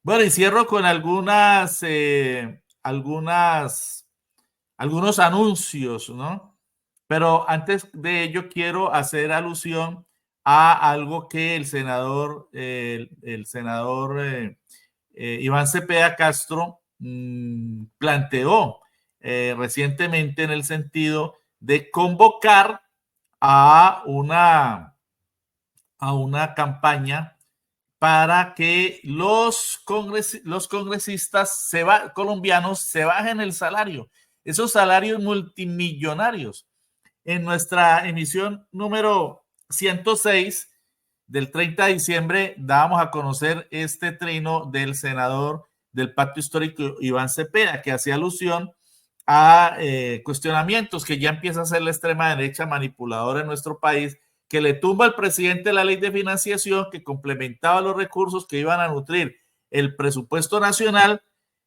Bueno, y cierro con algunos anuncios, ¿no? Pero antes de ello quiero hacer alusión a algo que el senador Iván Cepeda Castro planteó recientemente en el sentido de convocar a una campaña para que los congresistas colombianos se bajen el salario, esos salarios multimillonarios. En nuestra emisión número 106 del 30 de diciembre dábamos a conocer este trino del senador del Pacto Histórico Iván Cepeda, que hacía alusión a cuestionamientos que ya empieza a ser la extrema derecha manipuladora en nuestro país, que le tumba al presidente la ley de financiación que complementaba los recursos que iban a nutrir el presupuesto nacional,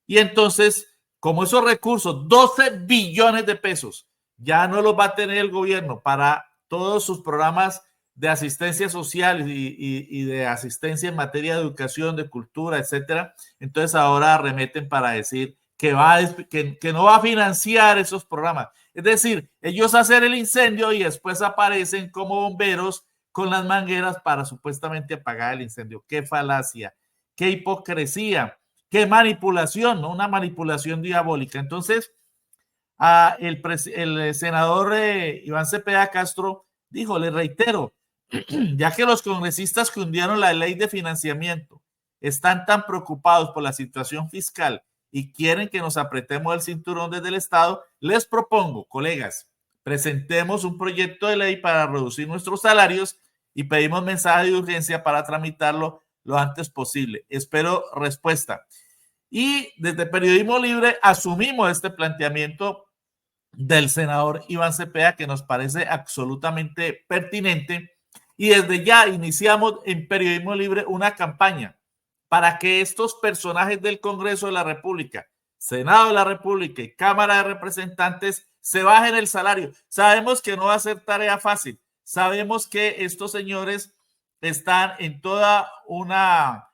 y entonces, como esos recursos, 12 billones de pesos, ya no los va a tener el gobierno para todos sus programas de asistencia social y de asistencia en materia de educación, de cultura, etcétera. Entonces ahora arremeten para decir que no va a financiar esos programas. Es decir, ellos hacen el incendio y después aparecen como bomberos con las mangueras para supuestamente apagar el incendio. Qué falacia, qué hipocresía, qué manipulación, ¿no? Una manipulación diabólica. Entonces, el senador Iván Cepeda Castro dijo, le reitero, ya que los congresistas que hundieron la ley de financiamiento están tan preocupados por la situación fiscal y quieren que nos apretemos el cinturón desde el Estado, les propongo, colegas, presentemos un proyecto de ley para reducir nuestros salarios y pedimos mensaje de urgencia para tramitarlo lo antes posible. Espero respuesta. Y desde Periodismo Libre asumimos este planteamiento del senador Iván Cepeda, que nos parece absolutamente pertinente, y desde ya iniciamos en Periodismo Libre una campaña para que estos personajes del Congreso de la República, Senado de la República y Cámara de Representantes se bajen el salario. Sabemos que no va a ser tarea fácil, sabemos que estos señores están en toda una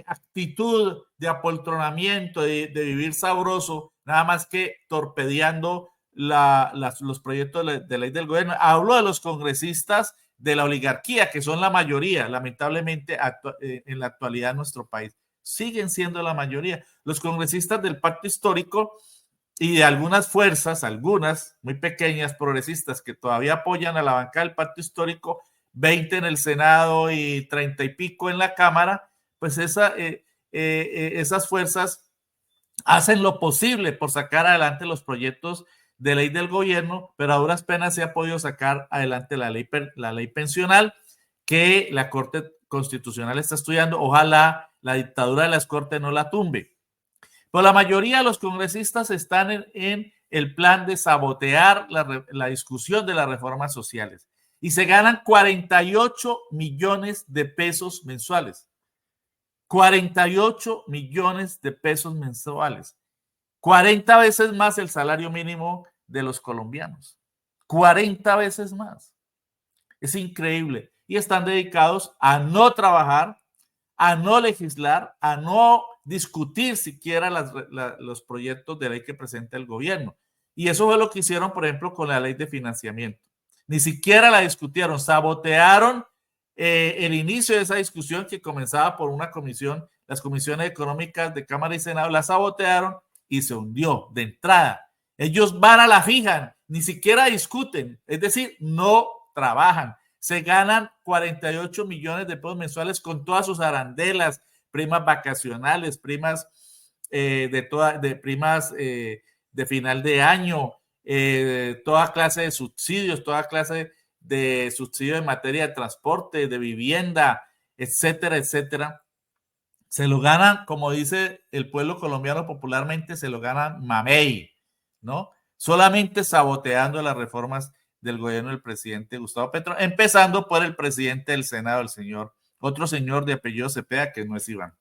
actitud de apoltronamiento, de vivir sabroso, nada más que torpedeando los proyectos de ley del gobierno. Hablo de los congresistas de la oligarquía, que son la mayoría, lamentablemente, en la actualidad en nuestro país. Siguen siendo la mayoría. Los congresistas del Pacto Histórico y de algunas fuerzas, algunas muy pequeñas progresistas que todavía apoyan a la banca del Pacto Histórico, 20 en el Senado y 30 y pico en la Cámara, pues esas fuerzas hacen lo posible por sacar adelante los proyectos de ley del gobierno, pero a duras penas se ha podido sacar adelante la ley pensional que la Corte Constitucional está estudiando. Ojalá la dictadura de las Cortes no la tumbe. Pero la mayoría de los congresistas están en el plan de sabotear la discusión de las reformas sociales y se ganan 48 millones de pesos mensuales. 48 millones de pesos mensuales. 40 veces más el salario mínimo de los colombianos. 40 veces más. Es increíble. Y están dedicados a no trabajar, a no legislar, a no discutir siquiera los proyectos de ley que presenta el gobierno. Y eso fue lo que hicieron, por ejemplo, con la ley de financiamiento. Ni siquiera la discutieron, sabotearon el inicio de esa discusión que comenzaba por una comisión, las comisiones económicas de Cámara y Senado la sabotearon y se hundió de entrada. Ellos van a la fija, ni siquiera discuten, es decir, no trabajan. Se ganan 48 millones de pesos mensuales con todas sus arandelas, primas vacacionales, primas primas de final de año, toda clase de subsidios, toda clase de subsidios en materia de transporte, de vivienda, etcétera, etcétera. Se lo ganan, como dice el pueblo colombiano popularmente, se lo ganan mamey, ¿no? Solamente saboteando las reformas del gobierno del presidente Gustavo Petro, empezando por el presidente del Senado, otro señor de apellido Cepeda, que no es Iván.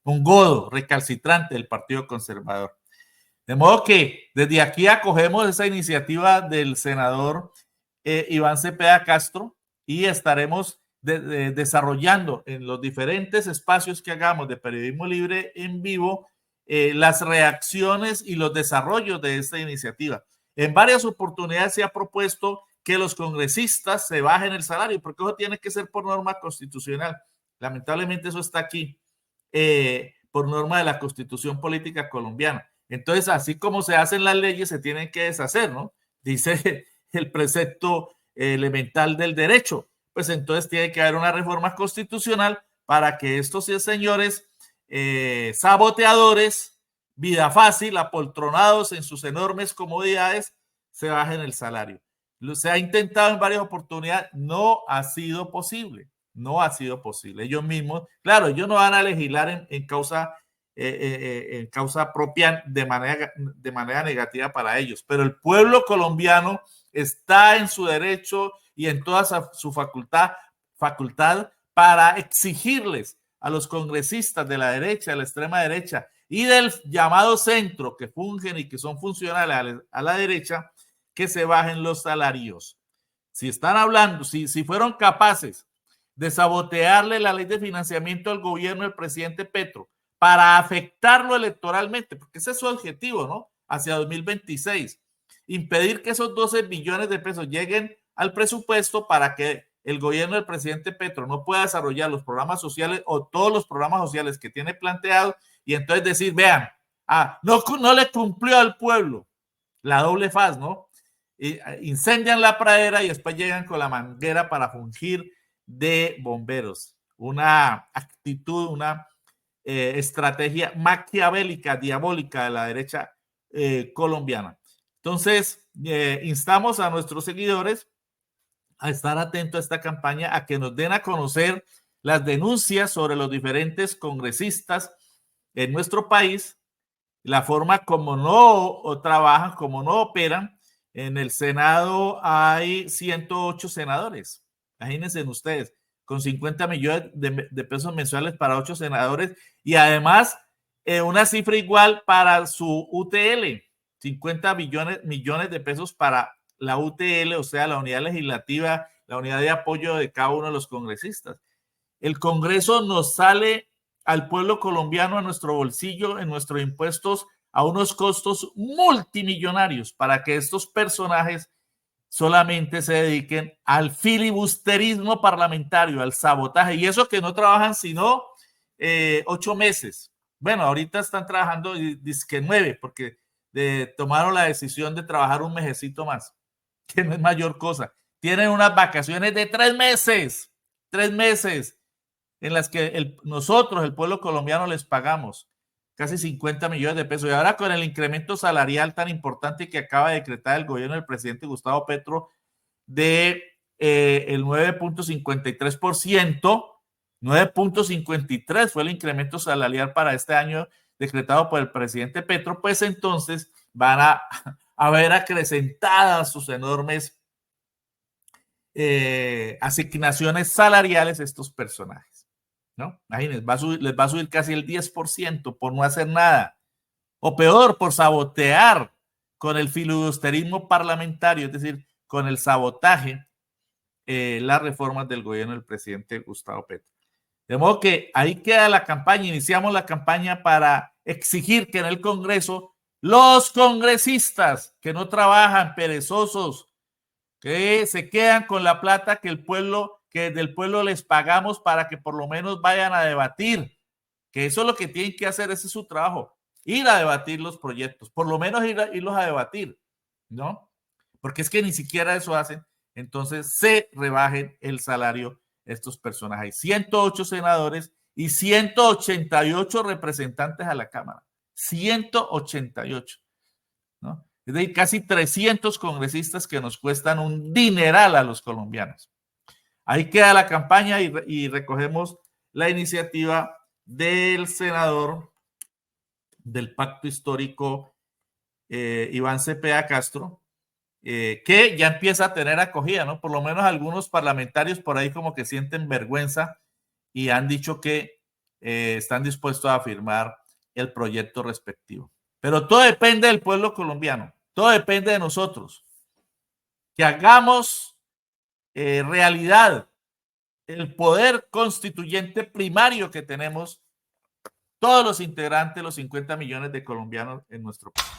Un godo recalcitrante del Partido Conservador. De modo que desde aquí acogemos esa iniciativa del senador Iván Cepeda Castro y estaremos desarrollando en los diferentes espacios que hagamos de periodismo libre en vivo las reacciones y los desarrollos de esta iniciativa. En varias oportunidades se ha propuesto que los congresistas se bajen el salario, porque eso tiene que ser por norma constitucional. Lamentablemente eso está aquí por norma de la Constitución Política Colombiana. Entonces, así como se hacen las leyes, se tienen que deshacer, ¿no? Dice el precepto elemental del derecho. Pues entonces tiene que haber una reforma constitucional para que estos señores saboteadores, vida fácil, apoltronados en sus enormes comodidades, se bajen el salario. Se ha intentado en varias oportunidades, no ha sido posible. No ha sido posible. Ellos mismos, claro, ellos no van a legislar en causa propia de manera negativa para ellos, pero el pueblo colombiano está en su derecho y en toda su facultad para exigirles a los congresistas de la derecha, de la extrema derecha y del llamado centro que fungen y que son funcionales a la derecha, que se bajen los salarios. Si están hablando, si fueron capaces de sabotearle la ley de financiamiento al gobierno del presidente Petro para afectarlo electoralmente, porque ese es su objetivo, ¿no? Hacia 2026, impedir que esos 12 billones de pesos lleguen al presupuesto para que el gobierno del presidente Petro no pueda desarrollar los programas sociales o todos los programas sociales que tiene planteados y entonces decir, vean, no le cumplió al pueblo, la doble faz, ¿no? Incendian la pradera y después llegan con la manguera para fungir de bomberos. Una actitud, una estrategia maquiavélica, diabólica de la derecha colombiana. Entonces, instamos a nuestros seguidores a estar atentos a esta campaña, a que nos den a conocer las denuncias sobre los diferentes congresistas en nuestro país, la forma como no trabajan, como no operan. En el Senado hay 108 senadores. Imagínense ustedes, con 50 millones de pesos mensuales para 8 senadores y además una cifra igual para su UTL, 50 millones de pesos para la UTL, o sea, la unidad legislativa, la unidad de apoyo de cada uno de los congresistas. El Congreso nos sale al pueblo colombiano, a nuestro bolsillo, en nuestros impuestos, a unos costos multimillonarios para que estos personajes solamente se dediquen al filibusterismo parlamentario, al sabotaje, y eso que no trabajan sino 8 meses. Bueno, ahorita están trabajando, dizque 9, porque tomaron la decisión de trabajar un mesecito más, que no es mayor cosa. Tienen unas vacaciones de 3 meses, 3 meses, en las que nosotros, el pueblo colombiano, les pagamos casi 50 millones de pesos. Y ahora con el incremento salarial tan importante que acaba de decretar el gobierno del presidente Gustavo Petro de el 9.53%, 9.53 fue el incremento salarial para este año decretado por el presidente Petro, pues entonces van a ver acrecentadas sus enormes asignaciones salariales estos personajes, ¿no? Imagínense, les va a subir casi el 10% por no hacer nada, o peor, por sabotear con el filibusterismo parlamentario, es decir, con el sabotaje las reformas del gobierno del presidente Gustavo Petro. De modo que ahí queda la campaña, iniciamos la campaña para exigir que en el Congreso los congresistas que no trabajan, perezosos, que se quedan con la plata que del pueblo les pagamos para que por lo menos vayan a debatir, que eso es lo que tienen que hacer, ese es su trabajo, ir a debatir los proyectos, por lo menos irlos a debatir, ¿no? Porque es que ni siquiera eso hacen, entonces se rebajen el salario estos personajes. Hay 108 senadores y 188 representantes a la Cámara, 188, ¿no? Es decir, casi 300 congresistas que nos cuestan un dineral a los colombianos. Ahí queda la campaña y recogemos la iniciativa del senador del Pacto Histórico, Iván Cepeda Castro, que ya empieza a tener acogida, ¿no? Por lo menos algunos parlamentarios por ahí como que sienten vergüenza y han dicho que están dispuestos a firmar el proyecto respectivo. Pero todo depende del pueblo colombiano, todo depende de nosotros, que hagamos realidad el poder constituyente primario que tenemos todos los integrantes, los 50 millones de colombianos en nuestro país.